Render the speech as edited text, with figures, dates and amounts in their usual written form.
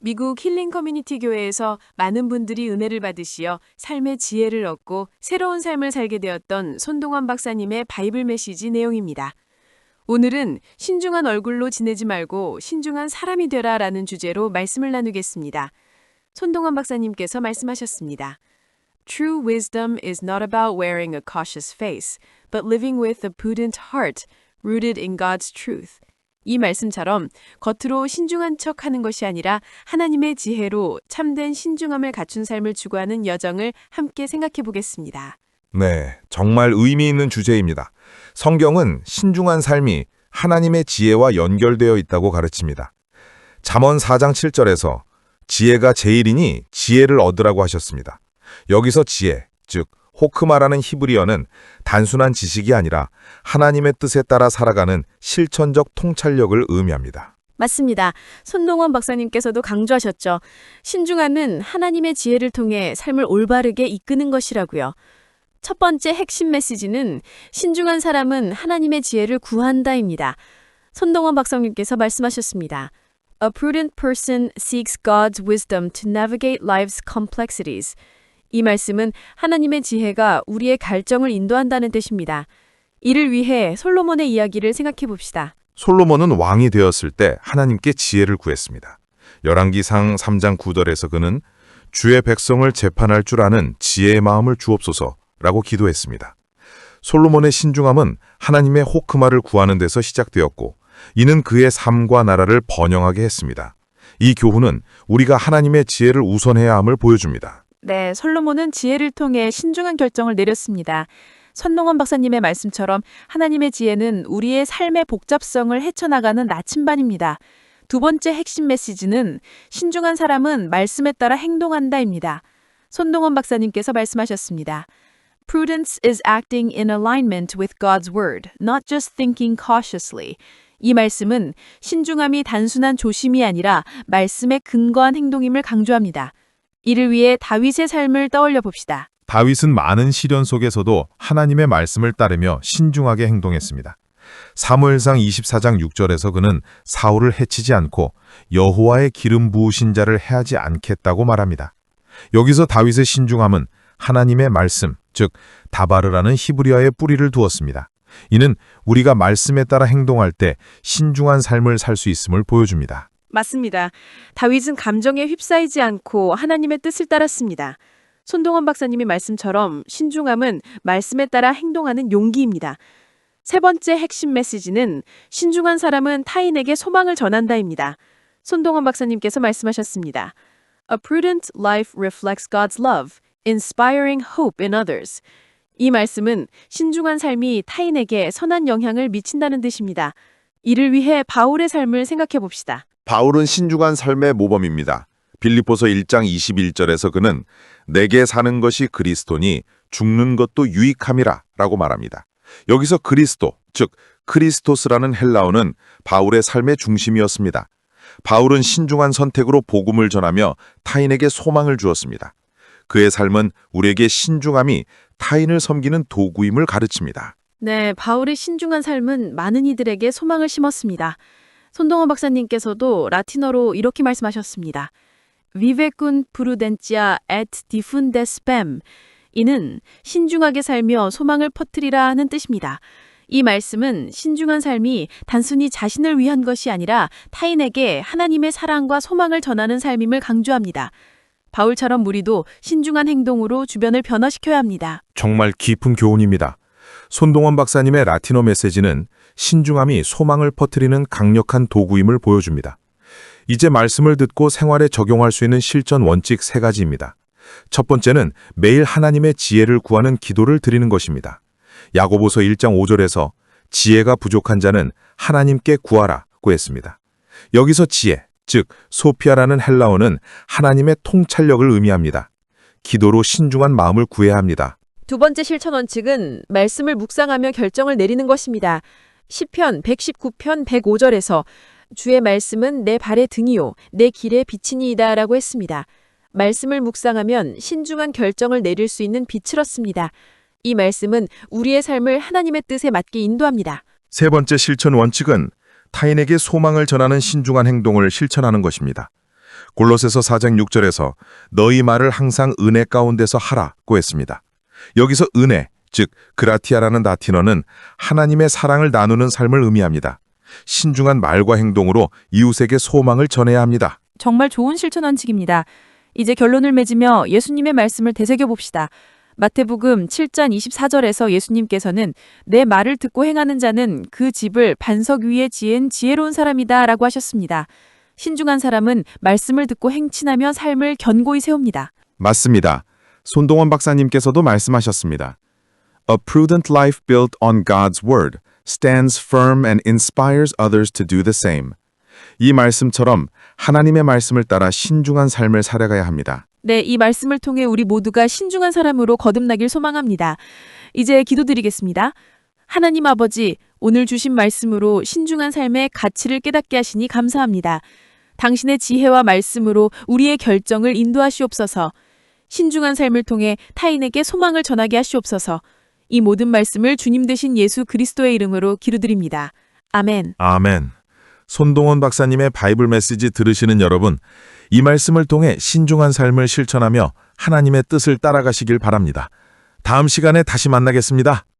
미국 힐링 커뮤니티 교회에서 많은 분들이 은혜를 받으시어 삶의 지혜를 얻고 새로운 삶을 살게 되었던 손동원 박사님의 바이블 메시지 내용입니다. 오늘은 신중한 얼굴로 지내지 말고 신중한 사람이 되라 라는 주제로 말씀을 나누겠습니다. 손동원 박사님께서 말씀하셨습니다. True wisdom is not about wearing a cautious face, but living with a prudent heart, rooted in God's truth. 이 말씀처럼 겉으로 신중한 척 하는 것이 아니라 하나님의 지혜로 참된 신중함을 갖춘 삶을 추구하는 여정을 함께 생각해 보겠습니다. 네, 정말 의미 있는 주제입니다. 성경은 신중한 삶이 하나님의 지혜와 연결되어 있다고 가르칩니다. 잠언 4장 7절에서 지혜가 제일이니 지혜를 얻으라고 하셨습니다. 여기서 지혜, 즉 호크마라는 히브리어는 단순한 지식이 아니라 하나님의 뜻에 따라 살아가는 실천적 통찰력을 의미합니다. 맞습니다. 손동원 박사님께서도 강조하셨죠. 신중함은 하나님의 지혜를 통해 삶을 올바르게 이끄는 것이라고요. 첫 번째 핵심 메시지는 신중한 사람은 하나님의 지혜를 구한다입니다. 손동원 박사님께서 말씀하셨습니다. A prudent person seeks God's wisdom to navigate life's complexities. 이 말씀은 하나님의 지혜가 우리의 갈정을 인도한다는 뜻입니다. 이를 위해 솔로몬의 이야기를 생각해 봅시다. 솔로몬은 왕이 되었을 때 하나님께 지혜를 구했습니다. 열왕기상 3장 9절에서 그는 주의 백성을 재판할 줄 아는 지혜의 마음을 주옵소서라고 기도했습니다. 솔로몬의 신중함은 하나님의 호크마를 구하는 데서 시작되었고 이는 그의 삶과 나라를 번영하게 했습니다. 이 교훈은 우리가 하나님의 지혜를 우선해야 함을 보여줍니다. 네, 솔로몬은 지혜를 통해 신중한 결정을 내렸습니다. 손동원 박사님의 말씀처럼 하나님의 지혜는 우리의 삶의 복잡성을 헤쳐나가는 나침반입니다. 두 번째 핵심 메시지는 신중한 사람은 말씀에 따라 행동한다입니다. 손동원 박사님께서 말씀하셨습니다. Prudence is acting in alignment with God's word, not just thinking cautiously. 이 말씀은 신중함이 단순한 조심이 아니라 말씀에 근거한 행동임을 강조합니다. 이를 위해 다윗의 삶을 떠올려 봅시다. 다윗은 많은 시련 속에서도 하나님의 말씀을 따르며 신중하게 행동했습니다. 사무엘상 24장 6절에서 그는 사울을 해치지 않고 여호와의 기름 부으신 자를 해하지 않겠다고 말합니다. 여기서 다윗의 신중함은 하나님의 말씀, 즉 다바르라는 히브리어의 뿌리를 두었습니다. 이는 우리가 말씀에 따라 행동할 때 신중한 삶을 살 수 있음을 보여줍니다. 맞습니다. 다윗은 감정에 휩싸이지 않고 하나님의 뜻을 따랐습니다. 손동원 박사님의 말씀처럼 신중함은 말씀에 따라 행동하는 용기입니다. 세 번째 핵심 메시지는 신중한 사람은 타인에게 소망을 전한다입니다. 손동원 박사님께서 말씀하셨습니다. A prudent life reflects God's love, inspiring hope in others. 이 말씀은 신중한 삶이 타인에게 선한 영향을 미친다는 뜻입니다. 이를 위해 바울의 삶을 생각해 봅시다. 바울은 신중한 삶의 모범입니다. 빌립보서 1장 21절에서 그는 내게 사는 것이 그리스도니 죽는 것도 유익함이라 라고 말합니다. 여기서 그리스도, 즉 크리스토스라는 헬라어는 바울의 삶의 중심이었습니다. 바울은 신중한 선택으로 복음을 전하며 타인에게 소망을 주었습니다. 그의 삶은 우리에게 신중함이 타인을 섬기는 도구임을 가르칩니다. 네, 바울의 신중한 삶은 많은 이들에게 소망을 심었습니다. 손동원 박사님께서도 라틴어로 이렇게 말씀하셨습니다. Vivecum prudentia et diffundes spem. 이는 신중하게 살며 소망을 퍼뜨리라 하는 뜻입니다. 이 말씀은 신중한 삶이 단순히 자신을 위한 것이 아니라 타인에게 하나님의 사랑과 소망을 전하는 삶임을 강조합니다. 바울처럼 우리도 신중한 행동으로 주변을 변화시켜야 합니다. 정말 깊은 교훈입니다. 손동원 박사님의 라틴어 메시지는 신중함이 소망을 퍼뜨리는 강력한 도구임을 보여줍니다. 이제 말씀을 듣고 생활에 적용할 수 있는 실전 원칙 3가지입니다. 첫 번째는 매일 하나님의 지혜를 구하는 기도를 드리는 것입니다. 야고보서 1장 5절에서 지혜가 부족한 자는 하나님께 구하라고 했습니다. 여기서 지혜, 즉 소피아라는 헬라어는 하나님의 통찰력을 의미합니다. 기도로 신중한 마음을 구해야 합니다. 두 번째 실천 원칙은 말씀을 묵상하며 결정을 내리는 것입니다. 시편 119편 105절에서 주의 말씀은 내 발의 등이요 내 길의 빛이니이다 라고 했습니다. 말씀을 묵상하면 신중한 결정을 내릴 수 있는 빛을 얻습니다. 이 말씀은 우리의 삶을 하나님의 뜻에 맞게 인도합니다. 세 번째 실천 원칙은 타인에게 소망을 전하는 신중한 행동을 실천하는 것입니다. 골로새서 4장 6절에서 너희 말을 항상 은혜 가운데서 하라고 했습니다. 여기서 은혜, 즉 그라티아라는 라틴어는 하나님의 사랑을 나누는 삶을 의미합니다. 신중한 말과 행동으로 이웃에게 소망을 전해야 합니다. 정말 좋은 실천 원칙입니다. 이제 결론을 맺으며 예수님의 말씀을 되새겨 봅시다. 마태복음 7장 24절에서 예수님께서는 내 말을 듣고 행하는 자는 그 집을 반석 위에 지은 지혜로운 사람이다 라고 하셨습니다. 신중한 사람은 말씀을 듣고 행친하며 삶을 견고히 세웁니다. 맞습니다. 손동원 박사님께서도 말씀하셨습니다. A prudent life built on God's word stands firm and inspires others to do the same. 이 말씀처럼 하나님의 말씀을 따라 신중한 삶을 살아가야 합니다. 네, 이 말씀을 통해 우리 모두가 신중한 사람으로 거듭나길 소망합니다. 이제 기도드리겠습니다. 하나님 아버지, 오늘 주신 말씀으로 신중한 삶의 가치를 깨닫게 하시니 감사합니다. 당신의 지혜와 말씀으로 우리의 결정을 인도하시옵소서. 신중한 삶을 통해 타인에게 소망을 전하게 하시옵소서. 이 모든 말씀을 주님 되신 예수 그리스도의 이름으로 기도드립니다. 아멘. 아멘. 손동원 박사님의 바이블 메시지 들으시는 여러분, 이 말씀을 통해 신중한 삶을 실천하며 하나님의 뜻을 따라가시길 바랍니다. 다음 시간에 다시 만나겠습니다.